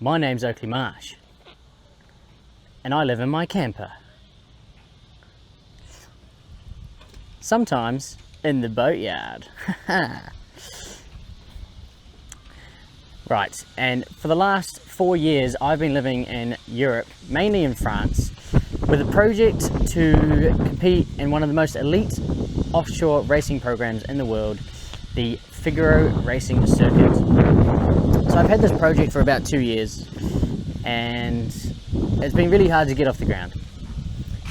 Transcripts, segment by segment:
My name's Oakley Marsh, and I live in my camper. Sometimes in the boatyard. Right, and for the last 4 years I've been living in Europe, mainly in France, with a project to compete in one of the most elite offshore racing programs in the world, the Figaro Racing Circuit. So I've had this project for about 2 years, and it's been really hard to get off the ground.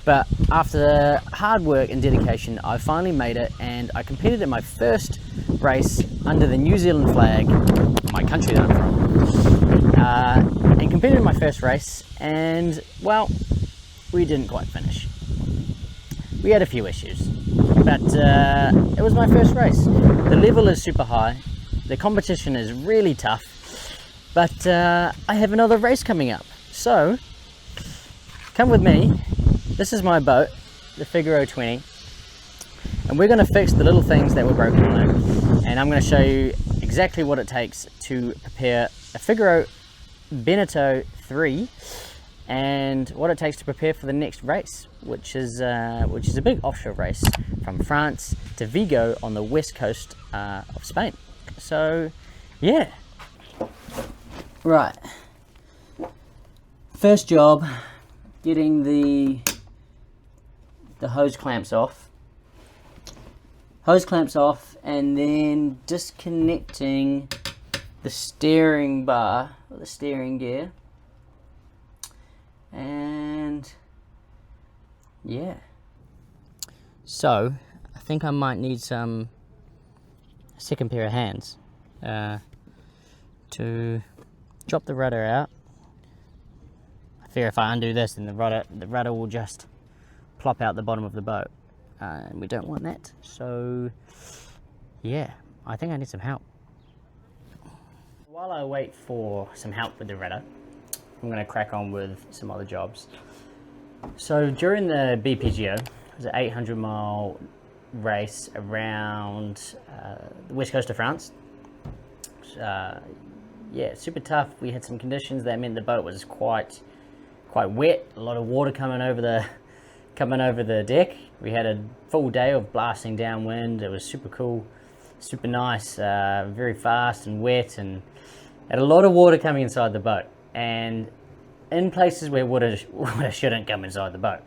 But after hard work and dedication, I finally made it, and I competed in my first race under the New Zealand flag, my country that I'm from, and competed in my first race, and well, we didn't quite finish. We had a few issues, but it was my first race. The level is super high, the competition is really tough, but I have another race coming up. So come with me. This is my boat, the Figaro 20, and we're going to fix the little things that were broken on it, and I'm going to show you exactly what it takes to prepare a Figaro Beneteau 3, and what it takes to prepare for the next race, which is a big offshore race from France to Vigo on the west coast of Spain. So yeah, right, first job, getting the hose clamps off, and then disconnecting the steering bar, or the steering gear, and yeah. So I think I might need a second pair of hands to drop the rudder out. I fear if I undo this, then the rudder will just plop out the bottom of the boat, and we don't want that. So yeah, I think I need some help. While I wait for some help with the rudder, I'm going to crack on with some other jobs. So during the BPGO, it was an 800-mile race around the west coast of France. Yeah, super tough. We had some conditions that meant the boat was quite wet, a lot of water coming over the deck. We had a full day of blasting downwind. It was super cool, super nice, very fast and wet, and had a lot of water coming inside the boat, and in places where water shouldn't come inside the boat.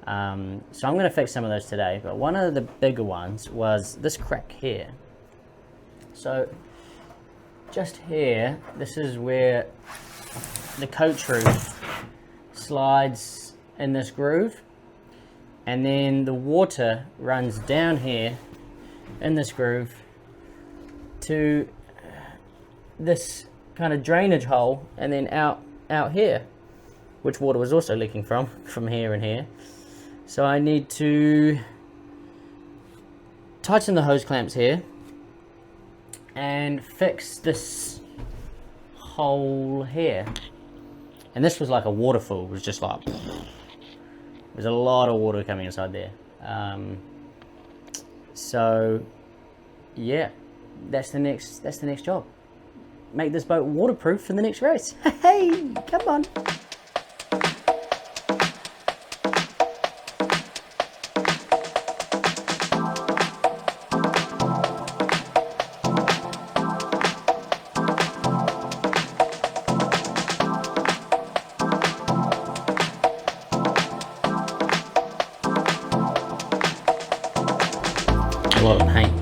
So I'm going to fix some of those today, but one of the bigger ones was this crack here. So just here, this is where the coach roof slides in this groove, and then the water runs down here in this groove to this kind of drainage hole, and then out here, which water was also leaking from here and here. So I need to tighten the hose clamps here and fix this hole here. And this was like a waterfall. It was just like, there's a lot of water coming inside there. So yeah, that's the next job. Make this boat waterproof for the next race. Hey, come on. A lot of paint.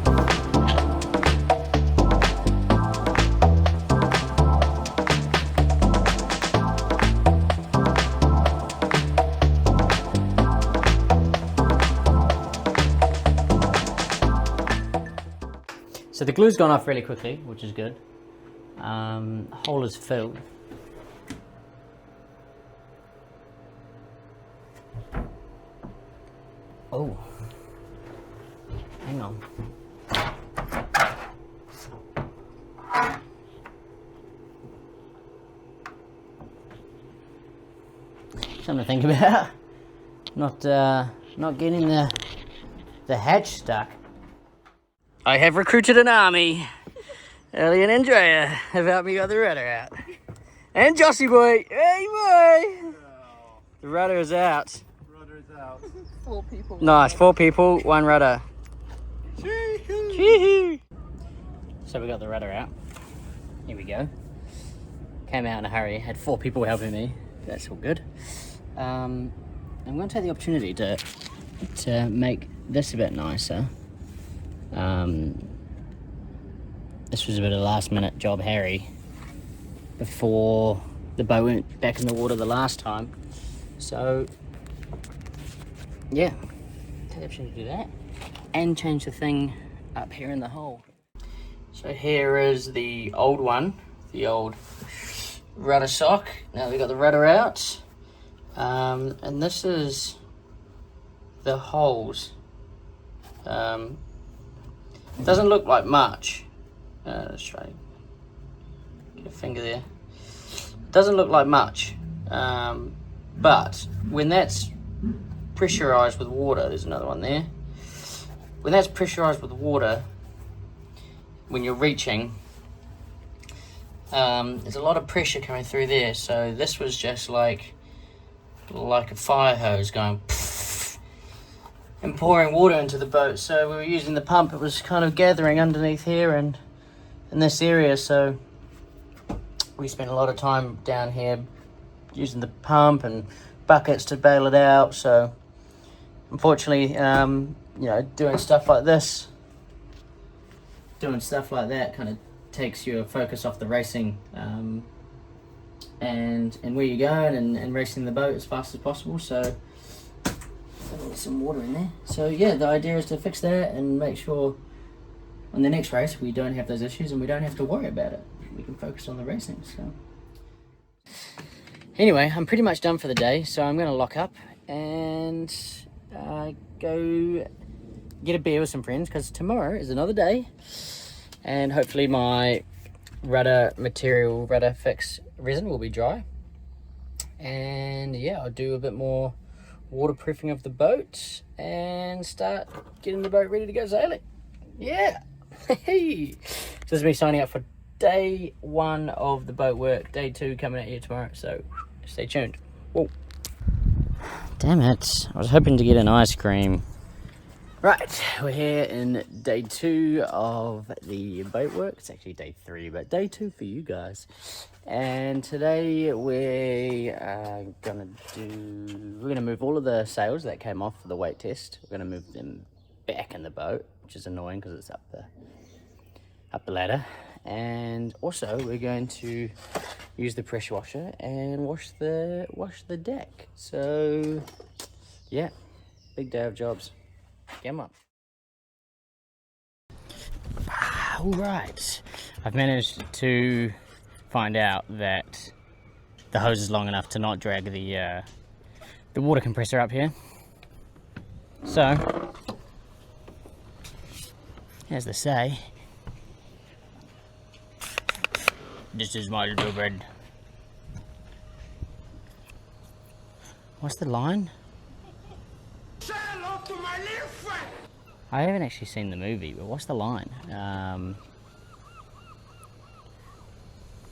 So the glue's gone off really quickly, which is good. The hole is filled. Oh, hang on. Something to think about. Not getting the hatch stuck. I have recruited an army. Ellie and Andrea have helped me get the rudder out. And Jossie boy. Hey boy. The rudder is out. Rudder is out. 4 people. Nice, 4 people, 1 rudder. Chee-hoo. So we got the rudder out. Here we go. Came out in a hurry, had 4 people helping me. That's all good. I'm going to take the opportunity to make this a bit nicer. This was a bit of a last minute job, Harry, before the boat went back in the water the last time. So yeah, take the opportunity to do that and change the thing up here in the hole. So here is the old one, the old rudder sock. Now we got the rudder out, and this is the holes. It doesn't look like much. Let's try get a finger there. It doesn't look like much, but when that's pressurized with water, there's another one there. When that's pressurized with water, when you're reaching, there's a lot of pressure coming through there. So this was just like a fire hose going and pouring water into the boat. So we were using the pump. It was kind of gathering underneath here and in this area. So we spent a lot of time down here using the pump and buckets to bail it out. So unfortunately, you know, doing stuff like this, doing stuff like that kind of takes your focus off the racing and where you're going and racing the boat as fast as possible. So there's some water in there. So yeah, the idea is to fix that and make sure on the next race we don't have those issues and we don't have to worry about it. We can focus on the racing. So anyway, I'm pretty much done for the day, so I'm going to lock up and go get a beer with some friends, because tomorrow is another day and hopefully my rudder fix resin will be dry, and yeah, I'll do a bit more waterproofing of the boat and start getting the boat ready to go sailing. Yeah. So this is me signing up for day 1 of the boat work. Day 2 coming at you tomorrow, so stay tuned. Whoa. Damn it, I was hoping to get an ice cream. Right, we're here in day 2 of the boat work. It's actually day 3, but day 2 for you guys. And today we're gonna move all of the sails that came off for the weight test. We're gonna move them back in the boat, which is annoying because it's up the ladder. And also we're going to use the pressure washer and wash the deck. So yeah, big day of jobs. Come on. All right, I've managed to find out that the hose is long enough to not drag the water compressor up here. So as they say, this is my little bird. What's the line? Say hello to my little friend. I haven't actually seen the movie, but what's the line?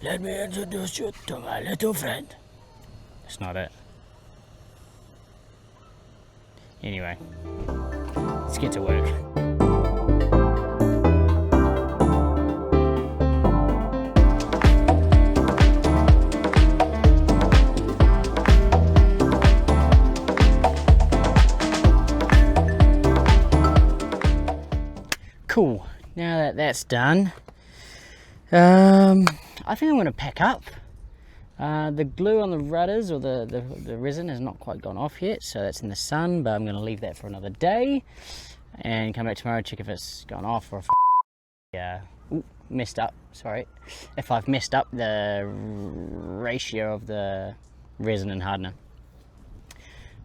Let me introduce you to my little friend. That's not it. Anyway, let's get to work. Cool, now that that's done, I think I'm going to pack up. The glue on the rudders, or the resin, has not quite gone off yet, so that's in the sun, but I'm going to leave that for another day and come back tomorrow and check if it's gone off or if messed up, sorry, if I've messed up the ratio of the resin and hardener.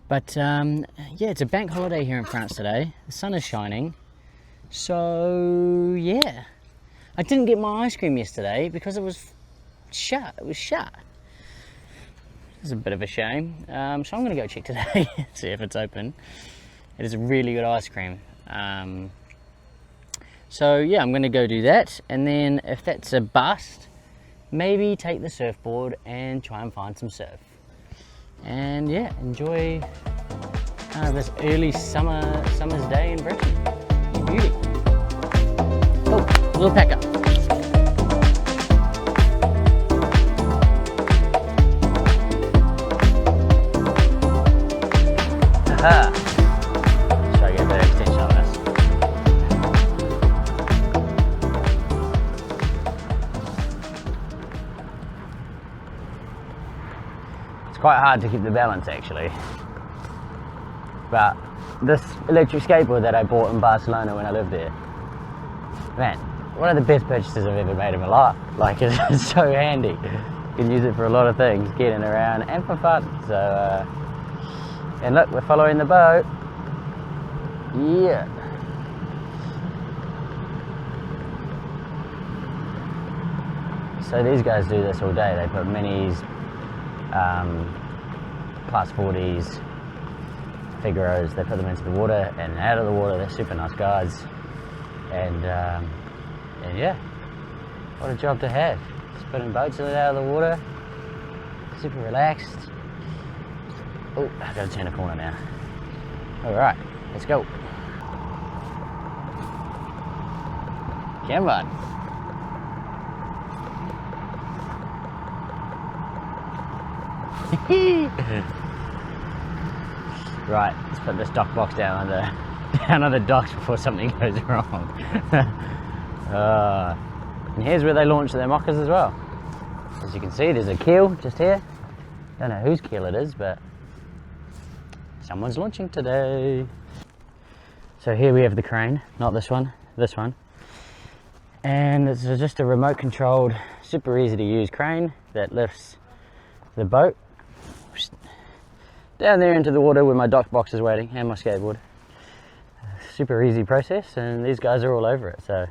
But yeah, it's a bank holiday here in France today. The sun is shining. So yeah, I didn't get my ice cream yesterday because it was shut. It was shut. It's a bit of a shame. So I'm going to go check today, see if it's open. It is a really good ice cream. So yeah, I'm going to go do that, and then if that's a bust, maybe take the surfboard and try and find some surf. And yeah, enjoy this early summer's day in Britain. Beauty. Oh, a little pack up. Aha! Try to get a bit of extension on this. It's quite hard to keep the balance actually. But this electric skateboard that I bought in Barcelona when I lived there, man, one of the best purchases I've ever made in my life. Like, it's so handy. You can use it for a lot of things, getting around and for fun. So, and look, we're following the boat. Yeah. So these guys do this all day. They put minis, plus 40s, Figaros, they put them into the water and out of the water. They're super nice guys. And yeah, what a job to have. Just putting boats in and out of the water. Super relaxed. Oh, I've got to turn a corner now. Alright, let's go. Come on. Right, let's put this dock box down on the docks before something goes wrong. And here's where they launch their mockers as well. As you can see, there's a keel just here. Don't know whose keel it is, but someone's launching today. So here we have the crane, not this one, this one. And it's just a remote controlled, super easy to use crane that lifts the boat down there into the water where my dock box is waiting and my skateboard. Super easy process, and these guys are all over it, so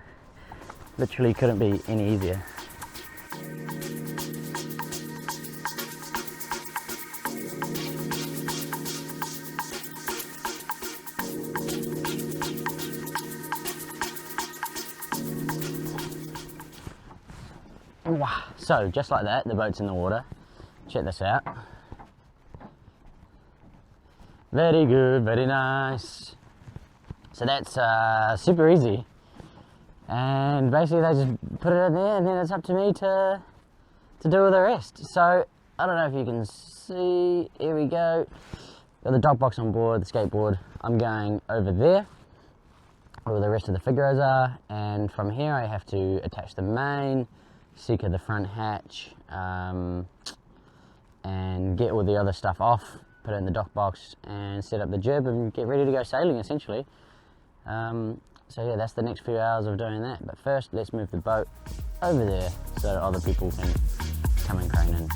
literally couldn't be any easier. So just like that, the boat's in the water. Check this out. Very good, very nice. So that's super easy. And basically they just put it in there, and then it's up to me to do all the rest. So I don't know if you can see, here we go. Got the dock box on board, the skateboard. I'm going over there where the rest of the Figaros are, and from here I have to attach the main, secure the front hatch, and get all the other stuff off, put it in the dock box and set up the jib and get ready to go sailing essentially. So yeah, that's the next few hours of doing that. But first, let's move the boat over there so that other people can come and crane in.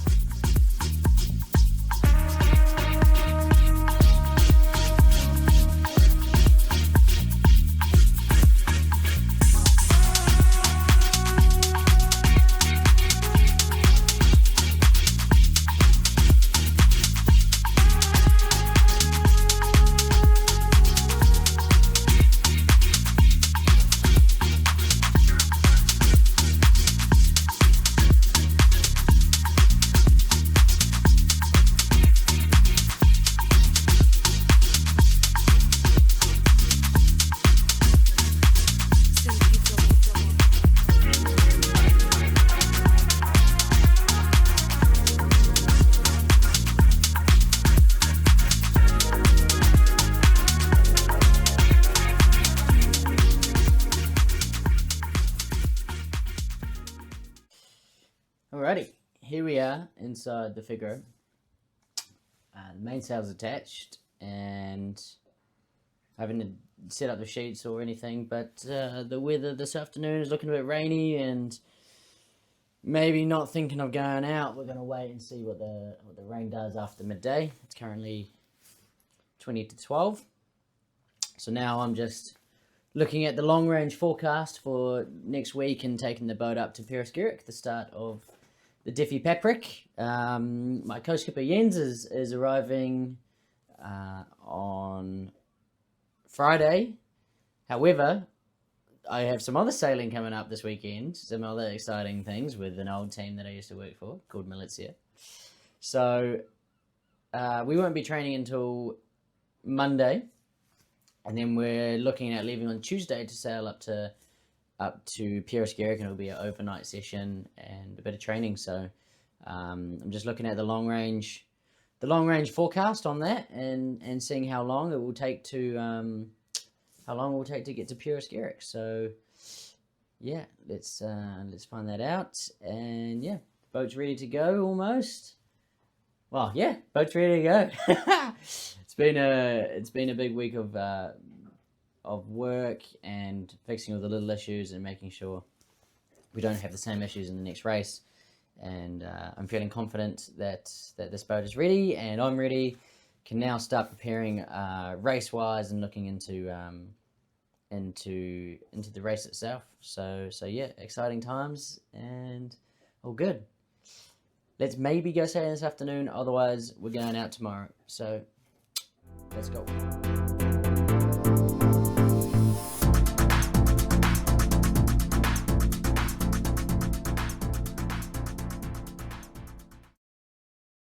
Alrighty, here we are inside the Figaro. The mainsail's attached, and I haven't set up the sheets or anything, but the weather this afternoon is looking a bit rainy, and maybe not thinking of going out. We're going to wait and see what the rain does after midday. It's currently 20 to 12. So now I'm just looking at the long range forecast for next week and taking the boat up to Periskyrik, the start of the Defi Paprec. My co-skipper Jens is arriving on Friday. However, I have some other sailing coming up this weekend, some other exciting things with an old team that I used to work for called Militia. So we won't be training until Monday, and then we're looking at leaving on Tuesday to sail up to Periskerrick, and it'll be an overnight session and a bit of training. So I'm just looking at the long range forecast on that, and seeing how long it will take to get to Periskerrick. So yeah, let's find that out. And yeah, boat's ready to go almost. Well, yeah, boat's ready to go. It's been a big week of work and fixing all the little issues and making sure we don't have the same issues in the next race. And I'm feeling confident that this boat is ready, and I'm ready. Can now start preparing race wise and looking into the race itself. So yeah, exciting times and all good. Let's maybe go sailing this afternoon, otherwise we're going out tomorrow. So let's go.